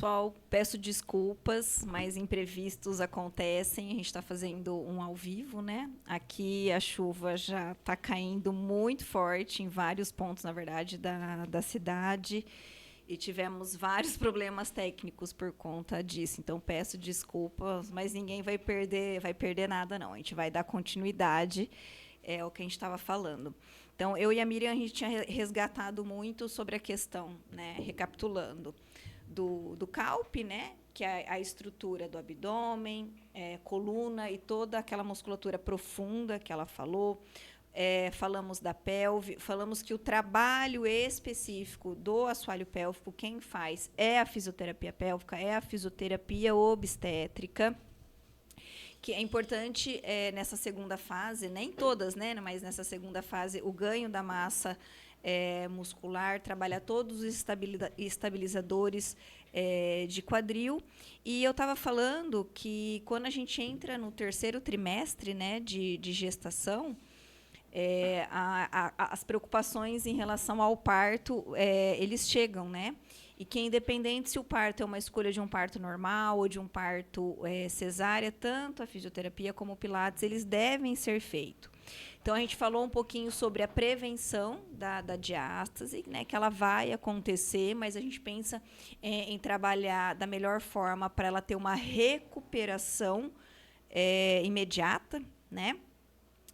pessoal, peço desculpas, mas imprevistos acontecem. A gente está fazendo um ao vivo, né? Aqui a chuva já está caindo muito forte em vários pontos, na verdade, da cidade. E tivemos vários problemas técnicos por conta disso. Então, peço desculpas, mas ninguém vai perder nada, não. A gente vai dar continuidade ao que a gente estava falando. Então, eu e a Miriam, a gente tinha resgatado muito sobre a questão, né, recapitulando, do CALP, né, que é a estrutura do abdômen, coluna e toda aquela musculatura profunda que ela falou. Falamos da pelve, falamos que o trabalho específico do assoalho pélvico, quem faz é a fisioterapia pélvica, é a fisioterapia obstétrica, que é importante nessa segunda fase, nem todas, né, mas nessa segunda fase, o ganho da massa muscular, trabalhar todos os estabilizadores de quadril. E eu estava falando que quando a gente entra no terceiro trimestre, né, de gestação, as preocupações em relação ao parto, eles chegam, né? E que, independente se o parto é uma escolha de um parto normal ou de um parto cesárea, tanto a fisioterapia como o Pilates, eles devem ser feitos. Então, a gente falou um pouquinho sobre a prevenção da diástase, né, que ela vai acontecer, mas a gente pensa em trabalhar da melhor forma para ela ter uma recuperação imediata, né?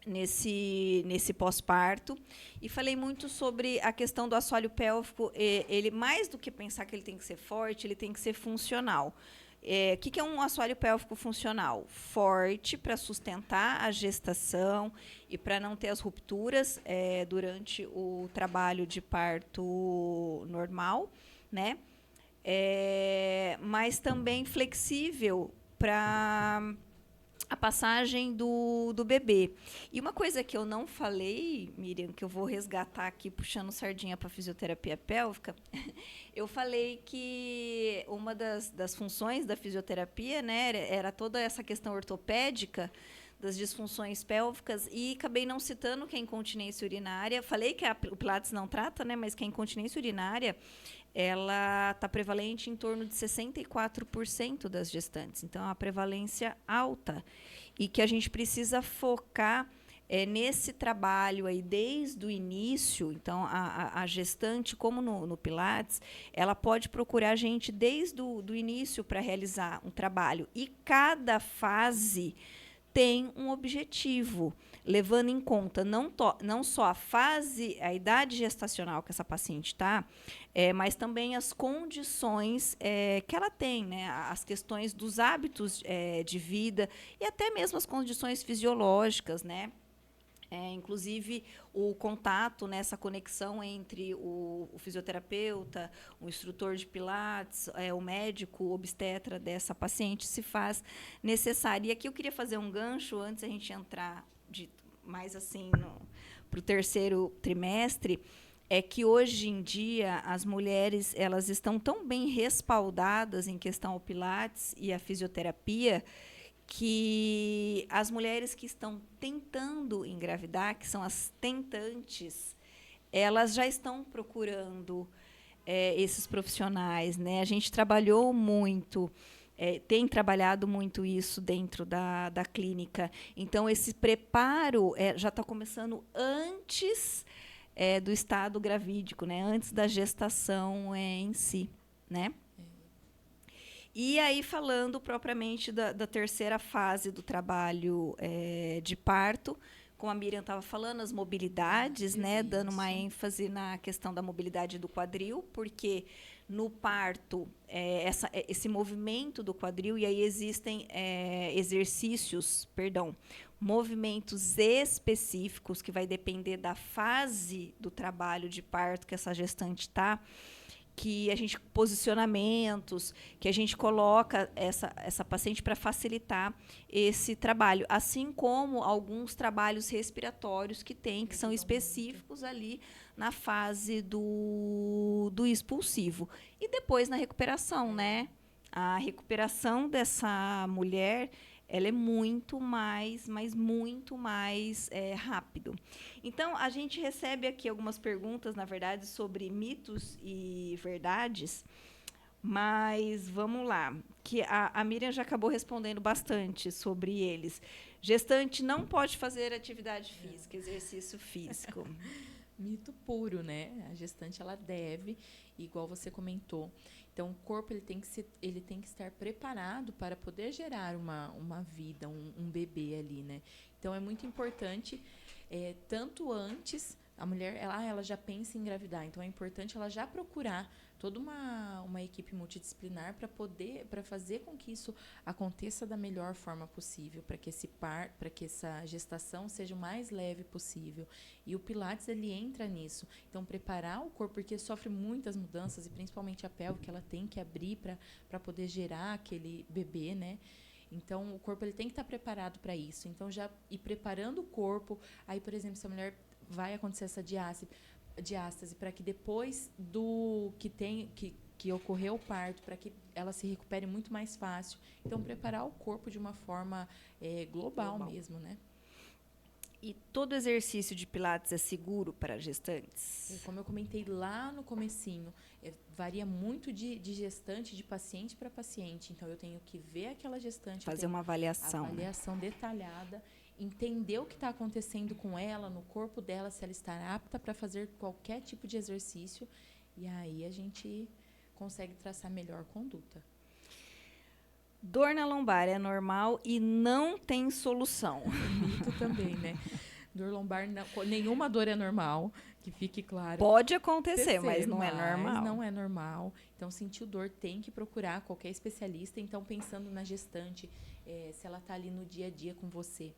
Nesse pós-parto. E falei muito sobre a questão do assoalho pélvico. Ele, mais do que pensar que ele tem que ser forte, ele tem que ser funcional. O que é um assoalho pélvico funcional? Forte para sustentar a gestação e para não ter as rupturas durante o trabalho de parto normal, né? Mas também flexível para a passagem do bebê. E uma coisa que eu não falei, Miriam, que eu vou resgatar aqui, puxando sardinha para a fisioterapia pélvica, eu falei que uma das funções da fisioterapia, né, era toda essa questão ortopédica das disfunções pélvicas, e acabei não citando que a incontinência urinária, falei que o Pilates não trata, né, mas que a incontinência urinária ela está prevalente em torno de 64% das gestantes. Então, é uma prevalência alta. E que a gente precisa focar nesse trabalho aí desde o início. Então, a gestante, como no Pilates, ela pode procurar a gente desde o início para realizar um trabalho. E cada fase tem um objetivo, levando em conta não só a fase, a idade gestacional que essa paciente está, mas também as condições que ela tem, né? As questões dos hábitos de vida e até mesmo as condições fisiológicas, né? Inclusive, o contato, nessa conexão entre o fisioterapeuta, o instrutor de Pilates, o médico, o obstetra dessa paciente se faz necessário. E aqui eu queria fazer um gancho, antes a gente entrar mais assim para o terceiro trimestre, é que hoje em dia as mulheres elas estão tão bem respaldadas em questão ao Pilates e à fisioterapia, que as mulheres que estão tentando engravidar, que são as tentantes, elas já estão procurando esses profissionais, né? A gente trabalhou muito, tem trabalhado muito isso dentro da clínica. Então, esse preparo já está começando antes do estado gravídico, né? Antes da gestação em si, né? E aí, falando propriamente da terceira fase do trabalho de parto, como a Miriam estava falando, as mobilidades, né, dando uma ênfase na questão da mobilidade do quadril, porque no parto, esse movimento do quadril, e aí existem movimentos específicos que vai depender da fase do trabalho de parto que essa gestante está, que a gente posicionamentos, que a gente coloca essa paciente para facilitar esse trabalho, assim como alguns trabalhos respiratórios que são específicos ali na fase do expulsivo. E depois na recuperação, né? A recuperação dessa mulher, ela é muito mais, mas muito mais rápido. Então, a gente recebe aqui algumas perguntas, na verdade, sobre mitos e verdades. Mas vamos lá, que a Miriam já acabou respondendo bastante sobre eles. Gestante não pode fazer atividade física, exercício físico. Mito puro, né? A gestante ela deve, igual você comentou. Então, o corpo ele tem que estar preparado para poder gerar uma vida, um bebê ali, né? Então, é muito importante, tanto antes, a mulher ela já pensa em engravidar. Então, é importante ela já procurar toda uma equipe multidisciplinar para fazer com que isso aconteça da melhor forma possível, para que essa gestação seja o mais leve possível. E o Pilates, ele entra nisso. Então, preparar o corpo, porque sofre muitas mudanças, e principalmente a pelve, que ela tem que abrir para poder gerar aquele bebê, né? Então, o corpo ele tem que estar preparado para isso. Então, já ir preparando o corpo. Aí, por exemplo, se a mulher vai acontecer essa diástase, para que depois do que ocorreu o parto, para que ela se recupere muito mais fácil. Então, preparar o corpo de uma forma global mesmo, né? E todo exercício de Pilates é seguro para gestantes? Como eu comentei lá no comecinho, varia muito de gestante, de paciente para paciente. Então, eu tenho que ver aquela gestante. Fazer uma avaliação. Avaliação detalhada, entender o que está acontecendo com ela, no corpo dela, se ela está apta para fazer qualquer tipo de exercício. E aí a gente consegue traçar melhor conduta. Dor na lombar é normal e não tem solução. Mito também, né? Dor lombar, nenhuma dor é normal, que fique claro. Pode acontecer, mas não é normal. Não é normal. Então, sentiu dor, tem que procurar qualquer especialista. Então, pensando na gestante, se ela está ali no dia a dia com você.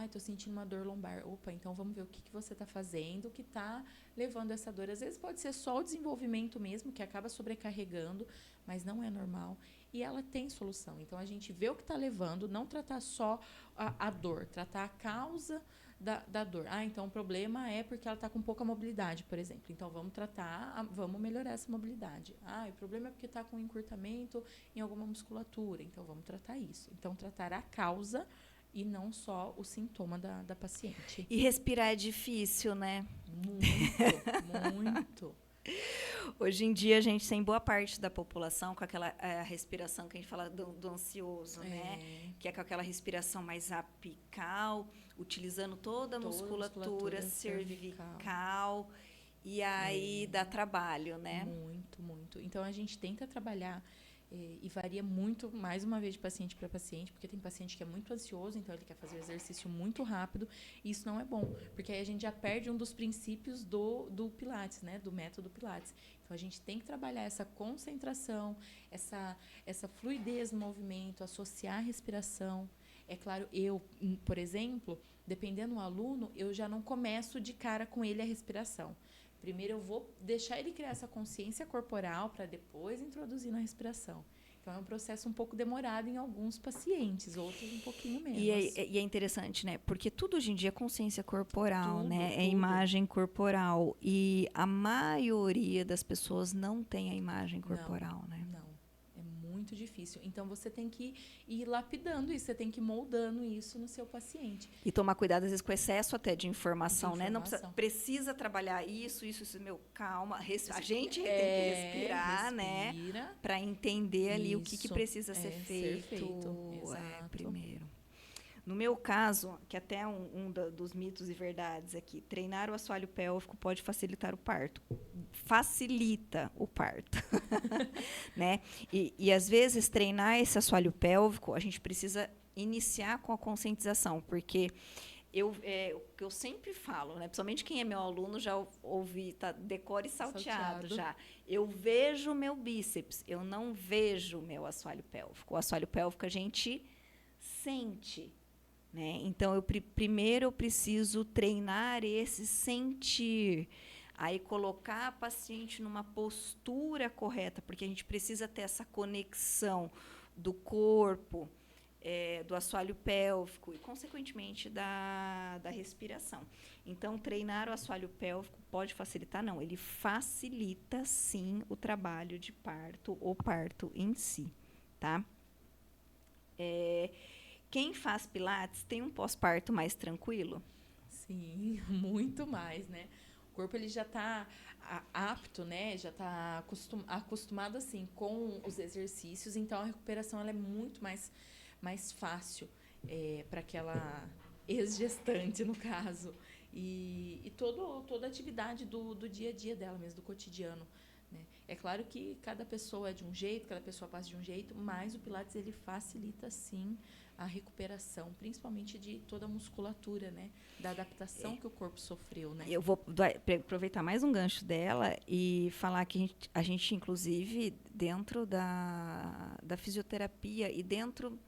Estou sentindo uma dor lombar. Opa, então vamos ver o que você está fazendo, que está levando essa dor. Às vezes pode ser só o desenvolvimento mesmo, que acaba sobrecarregando, mas não é normal. E ela tem solução. Então, a gente vê o que está levando, não tratar só a dor, tratar a causa da dor. Então o problema é porque ela está com pouca mobilidade, por exemplo. Então vamos melhorar essa mobilidade. O problema é porque está com encurtamento em alguma musculatura. Então vamos tratar isso. Então tratar a causa e não só o sintoma da paciente. E respirar é difícil, né? Muito. Hoje em dia, a gente tem boa parte da população com aquela respiração que a gente fala do ansioso, né? Que é com aquela respiração mais apical, utilizando toda a musculatura cervical. E aí dá trabalho, né? Muito, muito. Então, a gente tenta trabalhar e varia muito, mais uma vez, de paciente para paciente, porque tem paciente que é muito ansioso, então ele quer fazer o exercício muito rápido, e isso não é bom, porque aí a gente já perde um dos princípios do Pilates, né, do método Pilates. Então, a gente tem que trabalhar essa concentração, essa fluidez no movimento, associar a respiração. É claro, eu, por exemplo, dependendo do aluno, eu já não começo de cara com ele a respiração. Primeiro eu vou deixar ele criar essa consciência corporal para depois introduzir na respiração. Então, é um processo um pouco demorado em alguns pacientes, outros um pouquinho menos. E é interessante, né? Porque tudo hoje em dia é consciência corporal, né? Tudo. É imagem corporal. E a maioria das pessoas não tem a imagem corporal, né? Não. Muito difícil. Então, você tem que ir lapidando isso, você tem que ir moldando isso no seu paciente. E tomar cuidado, às vezes, com excesso até de informação, né? Não precisa trabalhar isso, meu, calma. A gente tem que respirar, né? Para entender ali o que precisa ser feito primeiro. No meu caso, que até é um dos mitos e verdades aqui, treinar o assoalho pélvico pode facilitar o parto. Facilita o parto. Né? E, às vezes, treinar esse assoalho pélvico, a gente precisa iniciar com a conscientização, porque o que eu sempre falo, né? Principalmente quem é meu aluno, já ouvi, tá decore salteado já. Eu vejo o meu bíceps, eu não vejo o meu assoalho pélvico. O assoalho pélvico a gente sente. Né? Então, primeiro eu preciso treinar esse sentir, aí colocar a paciente numa postura correta, porque a gente precisa ter essa conexão do corpo, do assoalho pélvico e, consequentemente, da respiração. Então, treinar o assoalho pélvico pode facilitar? Não, ele facilita, sim, o trabalho de parto, o parto em si. Tá? Quem faz Pilates tem um pós-parto mais tranquilo? Sim, muito mais, né? O corpo ele já está apto, né? Já está acostumado assim com os exercícios, então a recuperação ela é muito mais fácil para aquela ex-gestante, no caso. E toda a atividade do dia a dia dela mesmo, do cotidiano. Né? É claro que cada pessoa é de um jeito, cada pessoa passa de um jeito, mas o Pilates ele facilita, sim, a recuperação, principalmente de toda a musculatura, né? Da adaptação que o corpo sofreu. Né? Eu vou aproveitar mais um gancho dela e falar que a gente inclusive, dentro da fisioterapia e dentro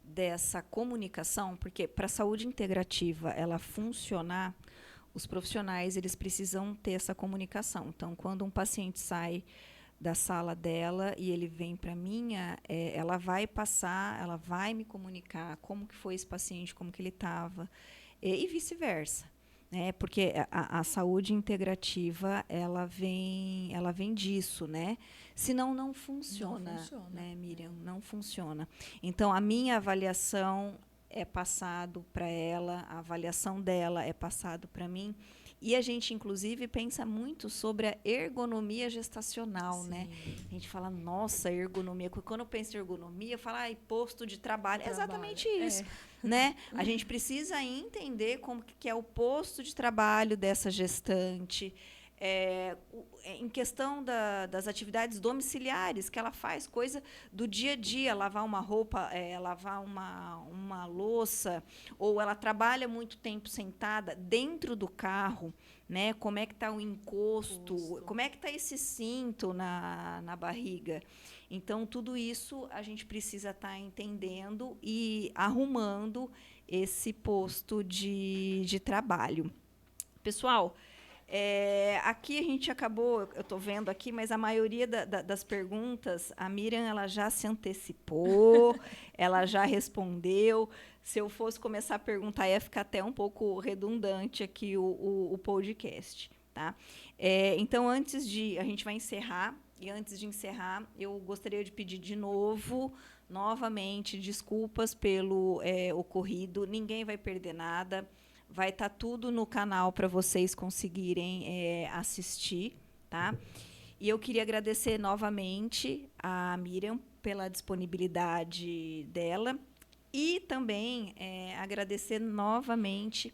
dessa comunicação, porque para a saúde integrativa ela funcionar, os profissionais eles precisam ter essa comunicação. Então, quando um paciente sai da sala dela e ele vem para a minha, ela vai passar, ela vai me comunicar como que foi esse paciente, como que ele estava, e vice-versa. Né? Porque a saúde integrativa ela vem disso, né? Senão não funciona, né, Miriam? Não funciona. Então, a minha avaliação é passado para ela, a avaliação dela é passado para mim. E a gente, inclusive, pensa muito sobre a ergonomia gestacional, né? A gente fala, nossa, ergonomia. Quando eu penso em ergonomia, eu falo, posto de trabalho. É exatamente isso, né? A gente precisa entender como que é o posto de trabalho dessa gestante, em questão das atividades domiciliares que ela faz, coisa do dia a dia, lavar uma roupa, lavar uma louça, ou ela trabalha muito tempo sentada dentro do carro, né? Como é que está o encosto, como é que está esse cinto na barriga. Então, tudo isso a gente precisa estar entendendo e arrumando esse posto de trabalho. Pessoal, aqui a gente acabou, eu estou vendo aqui, mas a maioria das perguntas, a Miriam ela já se antecipou, ela já respondeu. Se eu fosse começar a perguntar, ia ficar até um pouco redundante aqui o podcast. Tá? Então, a gente vai encerrar, e antes de encerrar, eu gostaria de pedir novamente, desculpas pelo ocorrido, ninguém vai perder nada. Vai estar tudo no canal para vocês conseguirem assistir, tá? E eu queria agradecer novamente a Miriam pela disponibilidade dela e também agradecer novamente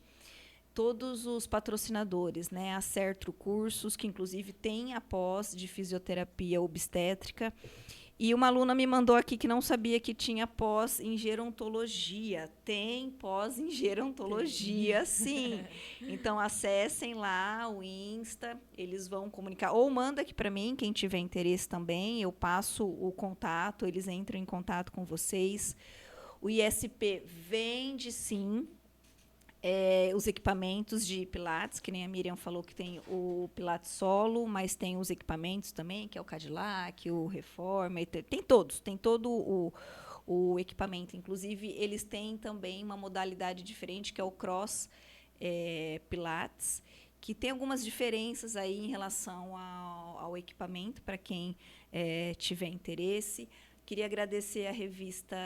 todos os patrocinadores, né? A Certro Cursos, que inclusive tem a pós de fisioterapia obstétrica. E uma aluna me mandou aqui que não sabia que tinha pós em gerontologia. Tem pós em gerontologia, sim. Então, acessem lá o Insta, eles vão comunicar. Ou manda aqui para mim, quem tiver interesse também, eu passo o contato, eles entram em contato com vocês. O ISP vende, sim, os equipamentos de Pilates, que nem a Miriam falou que tem o Pilates solo, mas tem os equipamentos também, que é o Cadillac, o Reforma, tem todo o equipamento. Inclusive, eles têm também uma modalidade diferente, que é o Cross Pilates, que tem algumas diferenças aí em relação ao equipamento, para quem tiver interesse. Queria agradecer a revista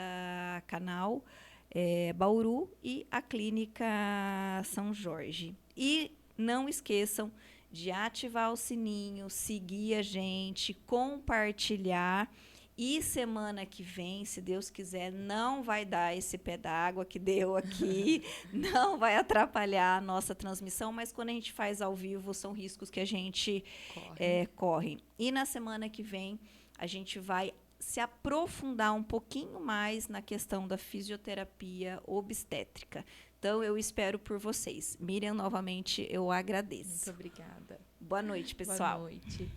Canal, Bauru e a Clínica São Jorge. E não esqueçam de ativar o sininho, seguir a gente, compartilhar. E semana que vem, se Deus quiser, não vai dar esse pé d'água que deu aqui, não vai atrapalhar a nossa transmissão, mas quando a gente faz ao vivo, são riscos que a gente corre. E na semana que vem, a gente vai se aprofundar um pouquinho mais na questão da fisioterapia obstétrica. Então, eu espero por vocês. Miriam, novamente, eu agradeço. Muito obrigada. Boa noite, pessoal. Boa noite.